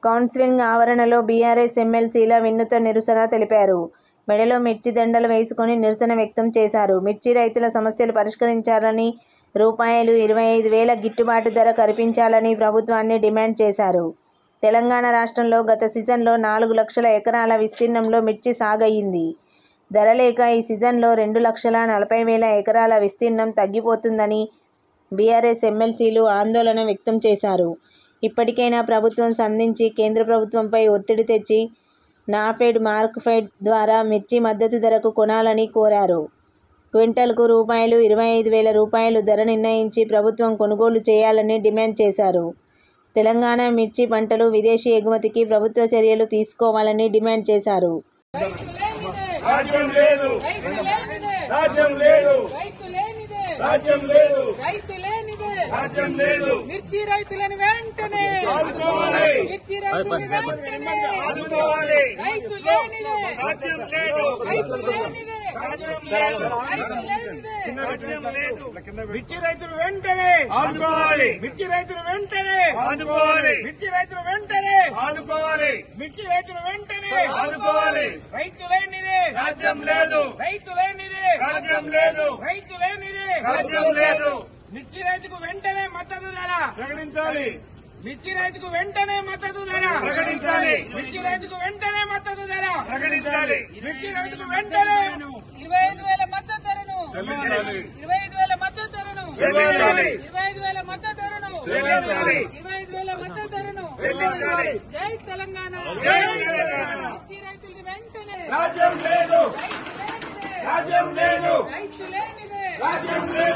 Counselling ఆవరణలో BRS ఎమ్మెల్సీల వినూత్న నిరసన తెలిపారు. మెడలో మిర్చి దండలు వేసుకుని నిరసన వ్యక్తం చేశారు. మిర్చి రైతుల సమస్యలు పరిష్కరించాలని, రూ.25,000 గిట్టుబాటు ధర కల్పించాలని ప్రభుత్వాన్ని డిమాండ్ చేశారు. తెలంగాణ రాష్ట్రంలో గత సీజన్లో 4 లక్షల ఎకరాల విస్తీర్ణంలో మిర్చి సాగయ్యింది. ధర లేక ఈ సీజన్లో 2,40,000 ఎకరాల విస్తీర్ణం తగ్గిపోతుందని బీఆర్ఎస్ ఎమ్మెల్సీలు ఆందోళన వ్యక్తం చేశారు. ఇప్పటికైనా ప్రభుత్వం స్పందించి కేంద్ర ప్రభుత్వంపై ఒత్తిడి తెచ్చి నాఫెడ్, మార్క్ఫెడ్ ద్వారా మిర్చి మద్దతు ధరకు కొనాలని కోరారు. క్వింటాల్కు రూ.25,000 ధర నిర్ణయించి ప్రభుత్వం కొనుగోలు చేయాలని డిమాండ్ చేశారు. తెలంగాణ మిర్చి పంటలు విదేశీ ఎగుమతికి ప్రభుత్వ చర్యలు తీసుకోవాలని డిమాండ్ చేశారు. మిర్చి రైతులను వెంటనే మిర్చి రైతులను వెంటనే ఆదుకోవాలి. రైతు లేనిదే రాజ్యం లేదు. రైతు లేనిదే మిర్చి రైతులు వెంటనే ఆదుకోవాలి. మిర్చి రైతులు వెంటనే ఆదుకోవాలి. మిర్చి రైతులు వెంటనే ఆదుకోవాలి. మిర్చి రైతులు వెంటనే ఆదుకోవాలి. రైతు లేనిదే రాజ్యం లేదు. రైతు లేనిదే రాజ్యం లేదు. రైతు లేనిదే రాజ్యం లేదు. మిర్చి రైతుకు వెంటనే మద్దతు ధర ప్రకటించాలి. మిర్చి రైతుకు వెంటనే మద్దతు ధర ప్రకటించాలి. మిర్చి రైతుకు వెంటనే మద్దతు ధర ప్రకటించాలి. మిర్చి రైతుకు వెంటనే 25,000 మద్దతు ధరను చెల్లించాలి. 25,000 మద్దతు ధరను చెల్లించాలి. 25,000 మద్దతు ధరను చెల్లించాలి. 25,000 మద్దతు ధరను చెల్లించాలి. జై తెలంగాణ. జై తెలంగాణ. మిర్చి రైతులకు వెంటనే రాజ్యం లేదు. రాజ్యం లేదు. రైతు లేనిదే రాజ్యం లేదు.